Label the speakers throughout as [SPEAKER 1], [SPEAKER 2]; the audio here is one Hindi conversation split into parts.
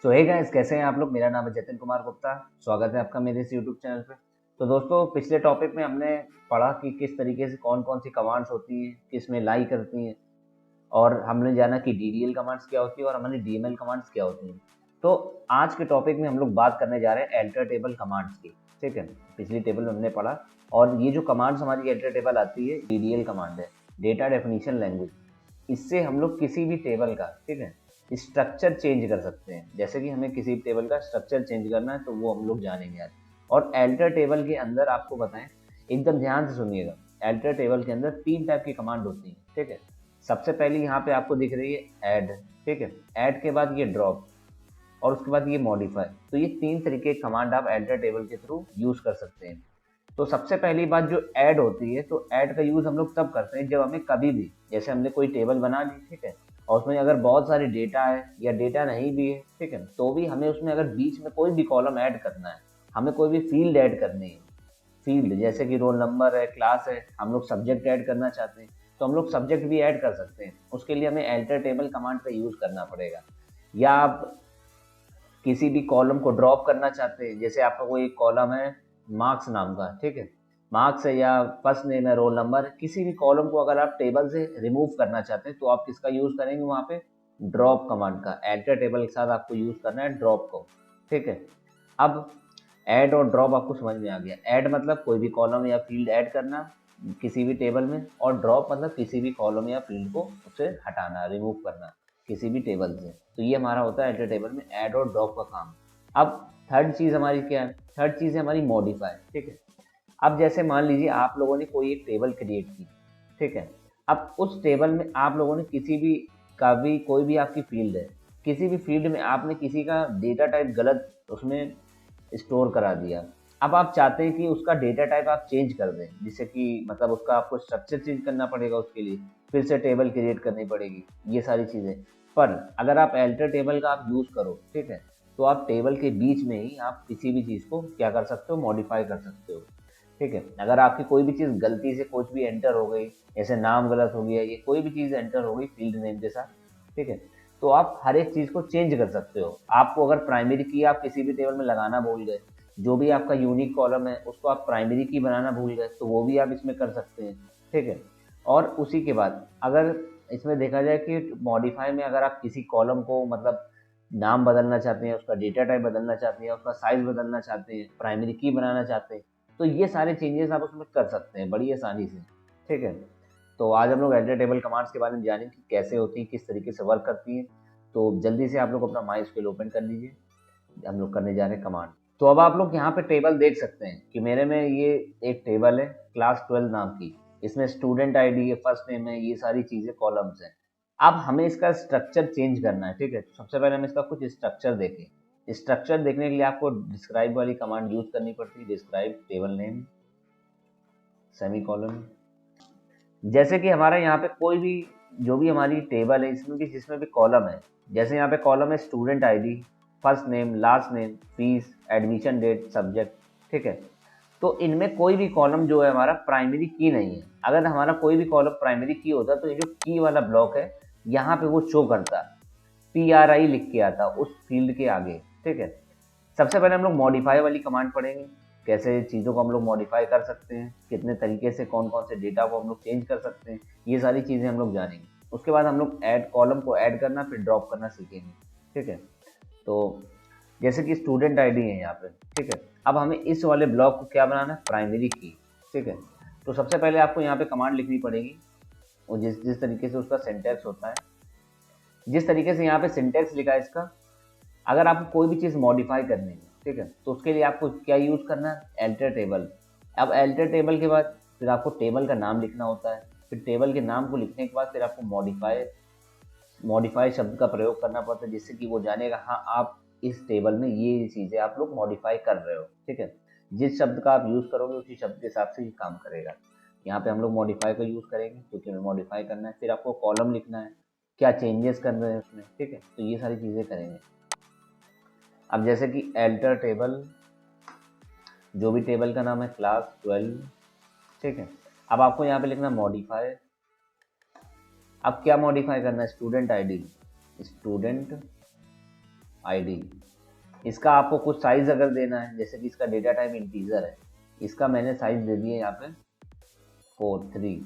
[SPEAKER 1] सो हे गाइस, कैसे हैं आप लोग। मेरा नाम है जतिन कुमार गुप्ता। स्वागत है आपका मेरे इस यूट्यूब चैनल पे। तो दोस्तों, पिछले टॉपिक में हमने पढ़ा कि किस तरीके से कौन कौन सी कमांड्स होती हैं, किस में लाई करती हैं, और हमने जाना कि डीडीएल कमांड्स क्या होती है और हमारी डीएमएल कमांड्स क्या होती हैं। तो आज के टॉपिक में हम लोग बात करने जा रहे हैं एल्टर टेबल कमांड्स की। ठीक है, पिछली टेबल में हमने पढ़ा, और ये जो कमांड्स हमारी एल्टर टेबल आती है, डीडीएल कमांड है, डेटा डेफिनेशन लैंग्वेज। इससे हम लोग किसी भी टेबल का, ठीक है, स्ट्रक्चर चेंज कर सकते हैं। जैसे कि हमें किसी टेबल का स्ट्रक्चर चेंज करना है तो वो हम लोग जानेंगे आज। और एल्टर टेबल के अंदर आपको बताएं, एकदम ध्यान से सुनिएगा। एल्टर टेबल के अंदर 3 टाइप की कमांड होती है। ठीक है, सबसे पहली यहाँ पे आपको दिख रही है ऐड। ठीक है, ऐड के बाद ये ड्रॉप, और उसके बाद ये मॉडिफाई। तो ये 3 तरीके की कमांड आप एल्टर टेबल के थ्रू यूज कर सकते हैं। तो सबसे पहली बात जो ऐड होती है, तो ऐड का यूज हम लोग तब करते हैं जब हमें कभी भी, जैसे हमने कोई टेबल बना ली, ठीक है, और उसमें अगर बहुत सारी डेटा है या डेटा नहीं भी है, ठीक है, तो भी हमें उसमें अगर बीच में कोई भी कॉलम ऐड करना है, हमें कोई भी फील्ड ऐड करनी है, फील्ड जैसे कि रोल नंबर है, क्लास है, हम लोग सब्जेक्ट ऐड करना चाहते हैं, तो हम लोग सब्जेक्ट भी ऐड कर सकते हैं। उसके लिए हमें एल्टर टेबल कमांड का यूज करना पड़ेगा। या आप किसी भी कॉलम को ड्रॉप करना चाहते हैं, जैसे आपका कोई कॉलम है मार्क्स नाम का, ठीक है, मार्क्स है या फर्स्ट नेम है, रोल नंबर है, किसी भी कॉलम को अगर आप टेबल से रिमूव करना चाहते हैं तो आप किसका यूज करेंगे वहाँ पे, ड्रॉप कमांड का। एल्टर टेबल के साथ आपको यूज करना है ड्रॉप को। ठीक है, अब ऐड और ड्रॉप आपको समझ में आ गया। ऐड मतलब कोई भी कॉलम या फील्ड ऐड करना किसी भी टेबल में, और ड्रॉप मतलब किसी भी कॉलम या फील्ड को उसे हटाना, रिमूव करना किसी भी टेबल से। तो ये हमारा होता है एल्टर टेबल में ऐड और ड्रॉप का काम। अब थर्ड चीज़ हमारी क्या है, थर्ड चीज़ है हमारी मॉडिफाई। ठीक है, अब जैसे मान लीजिए आप लोगों ने कोई एक टेबल क्रिएट की, ठीक है, अब उस टेबल में आप लोगों ने किसी भी का भी, कोई भी आपकी फील्ड है, किसी भी फील्ड में आपने किसी का डेटा टाइप गलत उसमें स्टोर करा दिया। अब आप चाहते हैं कि उसका डेटा टाइप आप चेंज कर दें, जिससे कि मतलब उसका आपको स्ट्रक्चर चेंज करना पड़ेगा, उसके लिए फिर से टेबल क्रिएट करनी पड़ेगी, ये सारी चीज़ें। पर अगर आप एल्टर टेबल का आप यूज़ करो, ठीक है, तो आप टेबल के बीच में ही आप किसी भी चीज़ को क्या कर सकते हो, मॉडिफाई कर सकते हो। ठीक है, अगर आपकी कोई भी चीज़ गलती से कुछ भी एंटर हो गई, जैसे नाम गलत हो गया, ये कोई भी चीज़ एंटर हो गई फील्ड नेम के साथ, ठीक है, तो आप हर एक चीज़ को चेंज कर सकते हो। आपको अगर प्राइमरी की आप किसी भी टेबल में लगाना भूल गए, जो भी आपका यूनिक कॉलम है उसको आप प्राइमरी की बनाना भूल गए, तो वो भी आप इसमें कर सकते हैं। ठीक है, और उसी के बाद अगर इसमें देखा जाए कि मॉडिफाई में अगर आप किसी कॉलम को मतलब नाम बदलना चाहते हैं, उसका डेटा टाइप बदलना चाहते हैं, उसका साइज बदलना चाहते हैं, प्राइमरी की बनाना चाहते हैं, तो ये सारे चेंजेस आप उसमें कर सकते हैं बड़ी आसानी से। ठीक है, तो आज हम लोग एल्टर टेबल कमांड्स के बारे में जानेंगे कि कैसे होती हैं, किस तरीके से वर्क करती हैं। तो जल्दी से आप लोग अपना माई स्क्वेल ओपन कर लीजिए, हम लोग करने जा रहे हैं कमांड। तो अब आप लोग यहाँ पे टेबल देख सकते हैं कि मेरे में ये एक टेबल है क्लास 12 नाम की। इसमें स्टूडेंट आईडी है, फर्स्ट नेम है, ये सारी चीज़ें कॉलम्स हैं। अब हमें इसका स्ट्रक्चर चेंज करना है। ठीक है, तो सबसे पहले हम इसका कुछ स्ट्रक्चर देखें। स्ट्रक्चर देखने के लिए आपको डिस्क्राइब वाली कमांड यूज करनी पड़ती है। Describe table name semi colon. जैसे कि हमारा यहाँ पे कोई भी, जो भी हमारी टेबल है इसमें भी, जिसमें भी कॉलम है, जैसे यहाँ पे कॉलम है student ID, first name, last name, fees, admission date, subject. ठीक है, तो इनमें कोई भी कॉलम जो है हमारा प्राइमरी की नहीं है। अगर हमारा कोई भी कॉलम प्राइमरी की होता तो ये जो की वाला ब्लॉक है यहाँ पे वो शो करता, PRI लिख के आता उस फील्ड के आगे। ठीक है, सबसे पहले हम लोग मॉडिफाई वाली कमांड पढ़ेंगे, कैसे चीज़ों को हम लोग मॉडिफाई कर सकते हैं, कितने तरीके से कौन कौन से डेटा को हम लोग चेंज कर सकते हैं, ये सारी चीज़ें हम लोग जानेंगे। उसके बाद हम लोग ऐड कॉलम को ऐड करना फिर ड्रॉप करना सीखेंगे। ठीक है, तो जैसे कि स्टूडेंट आईडी है यहाँ पे, ठीक है, अब हमें इस वाले ब्लॉक को क्या बनाना है, प्राइमरी की। ठीक है, तो सबसे पहले आपको यहाँ पे कमांड लिखनी पड़ेगी, और जिस जिस तरीके से उसका सिंटैक्स होता है, जिस तरीके से यहाँ पे सिंटैक्स लिखा है इसका, अगर आपको कोई भी चीज़ मॉडिफाई करनी है, ठीक है, तो उसके लिए आपको क्या यूज़ करना है, एल्टर टेबल। अब एल्टर टेबल के बाद फिर आपको टेबल का नाम लिखना होता है। फिर टेबल के नाम को लिखने के बाद फिर आपको मॉडिफाई मॉडिफाई शब्द का प्रयोग करना पड़ता है, जिससे कि वो जानेगा हाँ आप इस टेबल में ये चीज़ें आप लोग मॉडिफाई कर रहे हो। ठीक है, जिस शब्द का आप यूज़ करोगे उसी शब्द के हिसाब से ये काम करेगा। यहाँ पे हम लोग मॉडिफाई का यूज़ करेंगे क्योंकि हमें मॉडिफाई करना है। फिर आपको कॉलम लिखना है, क्या चेंजेस कर रहे हैं उसमें। ठीक है, तो ये सारी चीज़ें करेंगे। अब जैसे कि एल्टर टेबल, जो भी टेबल का नाम है क्लास 12। ठीक है, अब आपको यहाँ पे लिखना मॉडिफाई। अब क्या मॉडिफाई करना है, स्टूडेंट आईडी, स्टूडेंट आईडी। इसका आपको कुछ साइज अगर देना है, जैसे कि इसका डेटा टाइप इंटीजर है, इसका मैंने साइज दे दिया यहाँ पे 43।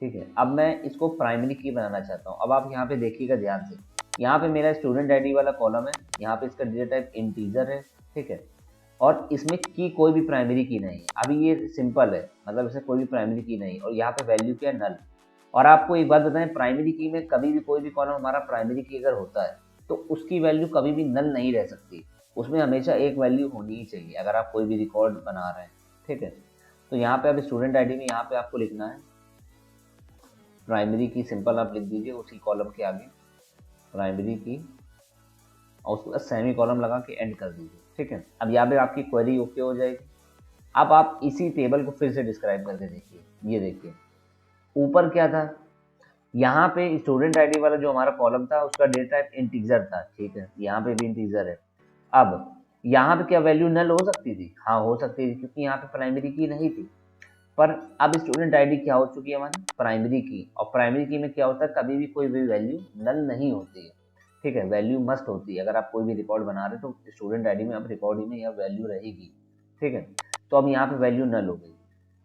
[SPEAKER 1] ठीक है, अब मैं इसको प्राइमरी की बनाना चाहता हूँ। अब आप यहाँ पे देखिएगा ध्यान से, यहाँ पे मेरा स्टूडेंट आईडी वाला कॉलम है, यहाँ पे इसका डेटा टाइप इंटीजर है। ठीक है, और इसमें की कोई भी प्राइमरी की नहीं है। अभी ये सिंपल है, मतलब इसमें कोई भी प्राइमरी की नहीं, और यहाँ पे वैल्यू क्या है, नल। और आपको एक बात बताएं, प्राइमरी की में कभी भी कोई भी कॉलम हमारा प्राइमरी की अगर होता है तो उसकी वैल्यू कभी भी नल नहीं रह सकती, उसमें हमेशा एक वैल्यू होनी ही चाहिए अगर आप कोई भी रिकॉर्ड बना रहे हैं। ठीक है, तो यहाँ पे अब स्टूडेंट आईडी में यहाँ पे आपको लिखना है प्राइमरी की, सिंपल आप लिख दीजिए उसी कॉलम के आगे प्राइमरी की, और उसके बाद सेमी कॉलम लगा के एंड कर दीजिए। ठीक है, अब यहाँ पे आपकी क्वेरी ओके हो जाएगी। अब आप इसी टेबल को फिर से डिस्क्राइब करके देखिए, ये देखिए ऊपर क्या था, यहाँ पे स्टूडेंट आईडी वाला जो हमारा कॉलम था उसका डेटा टाइप इंटीजर था। ठीक है, यहाँ पे भी इंटीजर है। अब यहाँ पे क्या वैल्यू नल हो सकती थी? हाँ हो सकती थी, क्योंकि यहाँ पे प्राइमरी की नहीं थी। पर अब स्टूडेंट आईडी क्या हो चुकी है हमारी, प्राइमरी की। और प्राइमरी की में क्या होता है, कभी भी कोई भी वैल्यू नल नहीं होती है। ठीक है, वैल्यू मस्ट होती है। अगर आप कोई भी रिकॉर्ड बना रहे हो तो स्टूडेंट आईडी में अब रिकॉर्ड में यह वैल्यू रहेगी। ठीक है, तो अब यहाँ पे वैल्यू नल हो गई,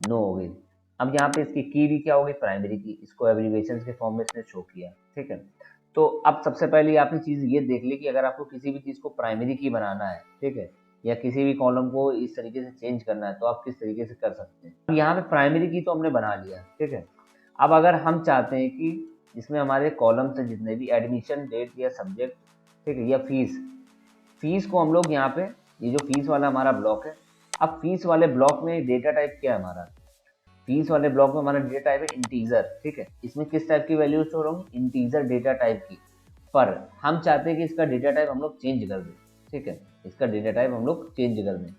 [SPEAKER 1] नो हो गई। अब यहाँ पे इसकी की भी क्या हो गई, प्राइमरी की, इसको एब्रीविएशन के फॉर्म में इसने शो किया। ठीक है, तो अब सबसे पहले आपने चीज़ ये देख ली कि अगर आपको किसी भी चीज़ को प्राइमरी की बनाना है, ठीक है, या किसी भी कॉलम को इस तरीके से चेंज करना है तो आप किस तरीके से कर सकते हैं। अब यहाँ पे प्राइमरी की तो हमने बना लिया। ठीक है, अब अगर हम चाहते हैं कि इसमें हमारे कॉलम से जितने भी एडमिशन डेट या सब्जेक्ट, ठीक है, या फीस, फीस को हम लोग यहाँ पे, ये जो फीस वाला हमारा ब्लॉक है, अब फीस वाले ब्लॉक में डेटा टाइप क्या है हमारा, फीस वाले ब्लॉक में हमारा डेटा टाइप है इंटीजर। ठीक है, इसमें किस टाइप की वैल्यू स्टोर होंगी, इंटीजर डेटा टाइप की। पर हम चाहते हैं कि इसका डेटा टाइप हम लोग चेंज कर दें। ठीक है, इसका डेटा टाइप हम लोग चेंज कर दें,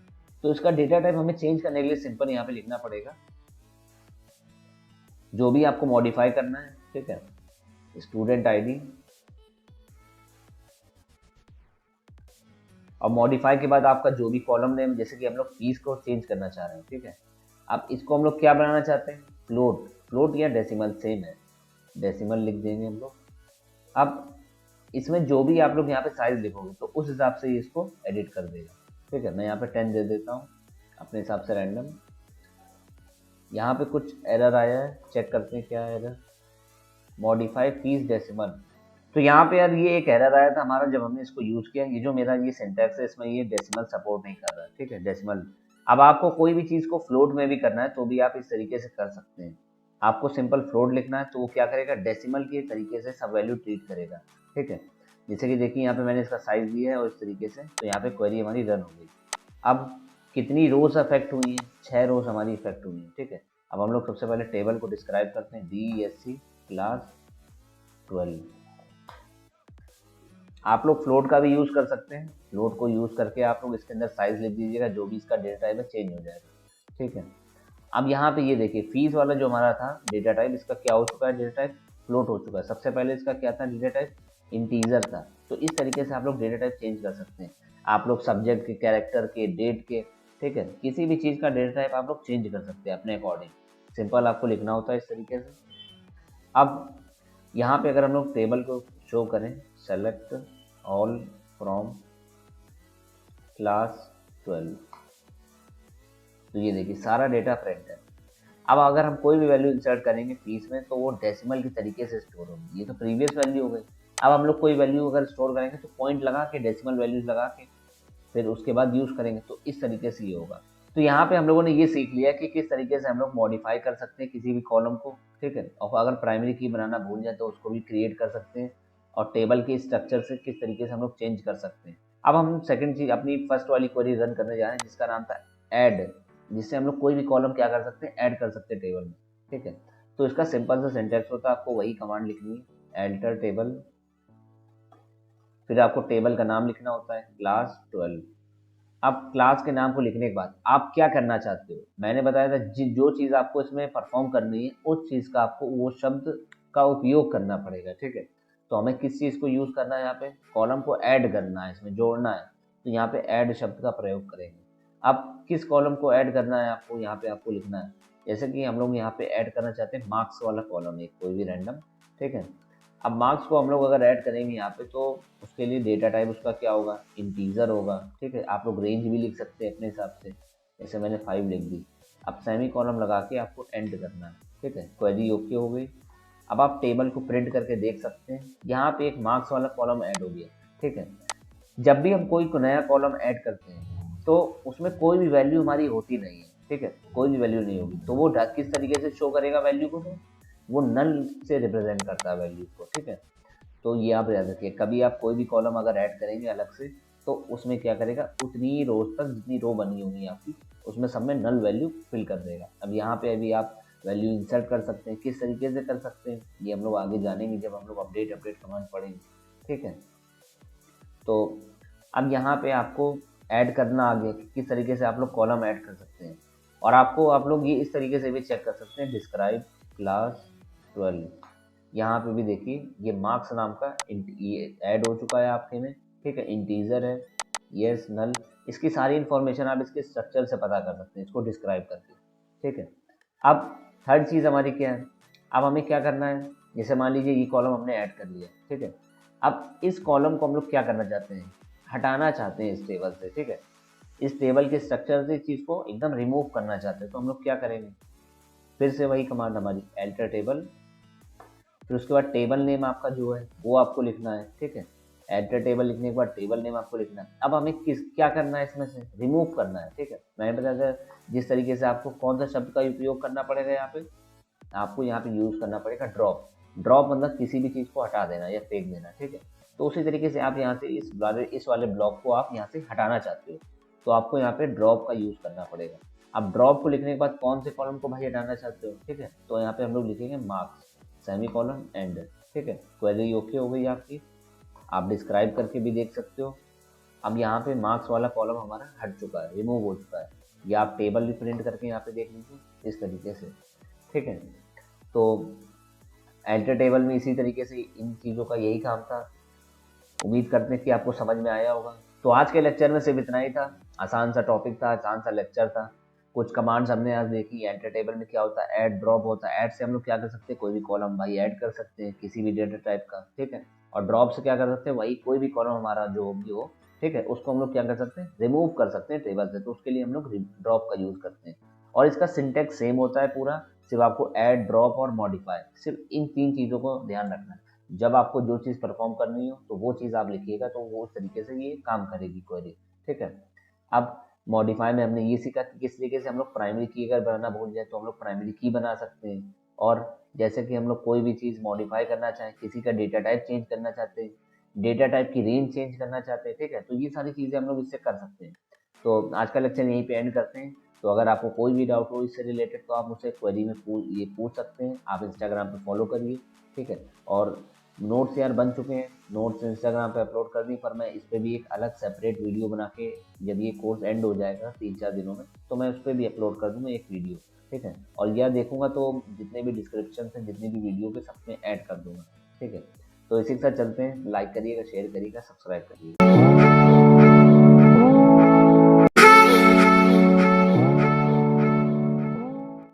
[SPEAKER 1] तो इसका डेटा टाइप हमें चेंज करने के लिए सिंपल यहाँ पे लिखना पड़ेगा जो भी आपको मॉडिफाई करना है। ठीक है, स्टूडेंट आईडी, और मॉडिफाई के बाद आपका जो भी कॉलम नेम, जैसे कि हम लोग फीस को चेंज करना चाह रहे हैं। ठीक है, अब इसको हम लोग क्या बनाना चाहते हैं, फ्लोट, फ्लोट या डेसिमल, सेम है, डेसिमल लिख देंगे हम लोग। अब इसमें जो भी आप लोग यहाँ पे साइज लिखोगे तो उस हिसाब से इसको एडिट कर देगा। ठीक है, मैं यहाँ पे 10 दे देता हूँ अपने हिसाब से रैंडम। यहाँ पे कुछ एरर आया है, चेक करते हैं क्या एरर, मॉडिफाई फीस डेसिमल। तो यहाँ पे यार ये एक एरर आया था हमारा जब हमने इसको यूज किया, ये जो मेरा ये सिंटैक्स है इसमें ये डेसिमल सपोर्ट नहीं कर रहा है। ठीक है, डेसिमल। अब आपको कोई भी चीज़ को फ्लोट में भी करना है तो भी आप इस तरीके से कर सकते हैं। आपको सिंपल फ्लोट लिखना है तो वो क्या करेगा, डेसिमल के तरीके से सब वैल्यू ट्रीट करेगा। ठीक है, जैसे कि देखिए यहाँ पे मैंने इसका साइज दिया है और इस तरीके से, तो यहाँ पे क्वेरी हमारी रन हो गई। अब कितनी रोज अफेक्ट हुई हैं, 6 रोज हमारी इफेक्ट हुई हैं। ठीक है, अब हम लोग सबसे पहले टेबल को डिस्क्राइब करते हैं, DESC क्लास 12। आप लोग फ्लोट का भी यूज़ कर सकते हैं, फ्लोट को यूज़ करके आप लोग इसके अंदर साइज लिख दीजिएगा, जो भी इसका डेटा टाइप है चेंज हो जाएगा। ठीक है, अब यहाँ पे ये देखिए फीस वाला जो हमारा था डेटा टाइप, इसका क्या हो चुका है, डेटा टाइप फ्लोट हो चुका है। सबसे पहले इसका क्या था, डेटा टाइप इंटीजर था। तो इस तरीके से आप लोग डेटा टाइप चेंज कर सकते हैं, आप लोग सब्जेक्ट के, कैरेक्टर के, डेट के, ठीक है, किसी भी चीज़ का डेटा टाइप आप लोग चेंज कर सकते हैं अपने अकॉर्डिंग। सिंपल आपको लिखना होता है इस तरीके से। अब यहाँ पे अगर हम लोग टेबल को शो करें, सेलेक्ट ऑल फ्रॉम क्लास 12, तो ये देखिए सारा डेटा प्रिंट है। अब अगर हम कोई भी वैल्यू इंसर्ट करेंगे फीस में तो वो डेसिमल की तरीके से स्टोर होगी, ये तो प्रीवियस वैल्यू हो गई। अब हम लोग कोई वैल्यू अगर स्टोर करेंगे तो पॉइंट लगा के, डेसिमल वैल्यूज लगा के फिर उसके बाद यूज़ करेंगे, तो इस तरीके से ये होगा। तो यहाँ पे हम लोगों ने ये सीख लिया कि किस तरीके से हम लोग मॉडिफाई कर सकते हैं किसी भी कॉलम को। ठीक है, और अगर प्राइमरी की बनाना भूल जाए तो उसको भी क्रिएट कर सकते हैं, और टेबल के स्ट्रक्चर से किस तरीके से हम लोग चेंज कर सकते हैं। अब हम सेकंड चीज अपनी फर्स्ट वाली क्वेरी रन करने जा रहे हैं जिसका नाम था ऐड, जिससे हम लोग कोई भी कॉलम क्या कर सकते हैं, ऐड कर सकते हैं टेबल में। ठीक है, तो इसका सिंपल सा सिंटैक्स होता है, आपको वही कमांड लिखनी है, एल्टर टेबल, फिर आपको टेबल का नाम लिखना होता है क्लास 12। अब क्लास के नाम को लिखने के बाद आप क्या करना चाहते हो, मैंने बताया था जो चीज़ आपको इसमें परफॉर्म करनी है उस चीज़ का आपको वो शब्द का उपयोग करना पड़ेगा। ठीक है, तो हमें किस चीज़ को यूज़ करना है, यहाँ पे कॉलम को ऐड करना है, इसमें जोड़ना है, तो यहाँ पे ऐड शब्द का प्रयोग करेंगे। अब किस कॉलम को ऐड करना है आपको, यहाँ पे आपको लिखना है, जैसे कि हम लोग यहाँ पे ऐड करना चाहते हैं मार्क्स वाला कॉलम, एक कोई भी रैंडम। ठीक है, अब मार्क्स को हम लोग अगर ऐड करेंगे यहाँ पे, तो उसके लिए डेटा टाइप उसका क्या होगा, इंटीजर होगा। ठीक है, आप लोग रेंज भी लिख सकते हैं अपने हिसाब से, जैसे मैंने 5 लिख दी। अब सेमी कॉलम लगा के आपको एंड करना है। ठीक है, क्वेरी ओके हो गई। अब आप टेबल को प्रिंट करके देख सकते हैं, यहाँ पे एक मार्क्स वाला कॉलम ऐड हो गया। ठीक है, जब भी हम कोई नया कॉलम ऐड करते हैं तो उसमें कोई भी वैल्यू हमारी होती नहीं है। ठीक है, कोई भी वैल्यू नहीं होगी, तो वो किस तरीके से शो करेगा वैल्यू को, तो वो नल से रिप्रेजेंट करता है वैल्यू को। ठीक है, तो ये आप याद रखिए, कभी आप कोई भी कॉलम अगर ऐड करेंगे अलग से, तो उसमें क्या करेगा, उतनी ही रोज तक जितनी रो बनी होंगी आपकी, उसमें सब में नल वैल्यू फिल कर देगा। अब यहाँ पे अभी आप वैल्यू इंसर्ट कर सकते हैं, किस तरीके से कर सकते हैं ये हम लोग आगे जानेंगे जब हम लोग अपडेट कमांड पढ़ेंगे। ठीक है, तो अब यहाँ पे आपको ऐड करना आगे किस तरीके से आप लोग कॉलम ऐड कर सकते हैं, और आप लोग ये इस तरीके से भी चेक कर सकते हैं, डिस्क्राइब क्लास 12। यहाँ पे भी देखिए ये मार्क्स नाम का ये ऐड हो चुका है आपके में। ठीक है, इंटीजर है, यस नल, इसकी सारी इन्फॉर्मेशन आप इसके स्ट्रक्चर से पता कर सकते हैं इसको डिस्क्राइब करके। ठीक है, अब थर्ड चीज़ हमारी क्या है, अब हमें क्या करना है, जैसे मान लीजिए ये कॉलम हमने ऐड कर लिया। ठीक है, अब इस कॉलम को हम लोग क्या करना चाहते हैं, हटाना चाहते हैं इस टेबल से। ठीक है, इस टेबल के स्ट्रक्चर से इस चीज़ को एकदम रिमूव करना चाहते हैं, तो हम लोग क्या करेंगे, फिर से वही कमांड हमारी एल्टर टेबल, फिर उसके बाद टेबल नेम आपका जो है वो आपको लिखना है। ठीक है, एल्टर टेबल लिखने के बाद टेबल नेम आपको लिखना है। अब हमें क्या करना है, इसमें से रिमूव करना है। ठीक है, मैंने बताया था जिस तरीके से आपको कौन सा शब्द का उपयोग करना पड़ेगा, यहाँ पे आपको यहाँ पे यूज़ करना पड़ेगा ड्रॉप। ड्रॉप मतलब किसी भी चीज़ को हटा देना या फेंक देना। ठीक है, तो उसी तरीके से आप यहाँ से इस वाले ब्लॉक को आप यहाँ से हटाना चाहते हो, तो आपको यहाँ पे ड्रॉप का यूज़ करना पड़ेगा। अब ड्रॉप को लिखने के बाद कौन से कॉलम को भाई हटाना चाहते हो, ठीक है, तो यहाँ पे हम लोग लिखेंगे मार्क्स सेमी कॉलम एंड। ठीक है, क्वेरी ओके हो गई आपकी, आप डिस्क्राइब करके भी देख सकते हो। अब यहाँ पे मार्क्स वाला कॉलम हमारा हट चुका है, रिमूव हो चुका है, या आप टेबल भी प्रिंट करके यहाँ पे देख लीजिए इस तरीके से। ठीक है, तो एल्टर टेबल में इसी तरीके से इन चीज़ों का यही काम था। उम्मीद करते हैं कि आपको समझ में आया होगा। तो आज के लेक्चर में सिर्फ इतना ही था, आसान सा टॉपिक था, आसान सा लेक्चर था। कुछ कमांड्स हमने आज देखी, एल्टर टेबल में क्या होता है, ऐड ड्रॉप होता है। ऐड से हम लोग क्या कर सकते हैं, कोई भी कॉलम भाई ऐड कर सकते हैं किसी भी डेटा टाइप का। ठीक है, और ड्रॉप से क्या कर सकते हैं, वही कोई भी कॉलम हमारा जो भी हो, ठीक है, उसको हम लोग क्या कर सकते हैं, रिमूव कर सकते हैं टेबल से, तो उसके लिए हम लोग ड्रॉप का यूज़ करते हैं। और इसका सिंटेक्स सेम होता है पूरा, सिर्फ आपको ऐड ड्रॉप और मॉडिफाई, सिर्फ इन 3 चीज़ों को ध्यान रखना है। जब आपको जो चीज़ परफॉर्म करनी हो तो वो चीज़ आप लिखिएगा, तो वो उस तरीके से ये काम करेगी क्वेरी। ठीक है, अब मॉडिफाई में हमने ये सीखा कि किस तरीके से हम लोग प्राइमरी की अगर बनाना भूल जाए तो हम लोग प्राइमरी की बना सकते हैं। और जैसे कि हम लोग कोई भी चीज़ मॉडिफाई करना चाहें, किसी का डेटा टाइप चेंज करना चाहते हैं, डेटा टाइप की रेंज चेंज करना चाहते हैं, ठीक है, तो ये सारी चीज़ें हम लोग इससे कर सकते हैं। तो आज का लेक्चर यहीं पे एंड करते हैं। तो अगर आपको कोई भी डाउट हो इससे रिलेटेड तो आप मुझसे क्वेरी में पूछ सकते हैं। आप इंस्टाग्राम पे फॉलो करिए। ठीक है, और नोट्स यार बन चुके हैं, नोट्स इंस्टाग्राम पे अपलोड कर दी, पर मैं इस पर भी एक अलग सेपरेट वीडियो बना के, जब ये कोर्स एंड हो जाएगा 3-4 दिनों में, तो मैं उस पर भी अपलोड कर दूँगा एक वीडियो। ठीक है, और यह देखूंगा तो जितने भी डिस्क्रिप्शन हैं, जितनी भी वीडियो के सब में ऐड कर दूंगा। ठीक है, तो इसी के साथ चलते हैं, लाइक करिएगा, शेयर करिएगा, सब्सक्राइब करिएगा।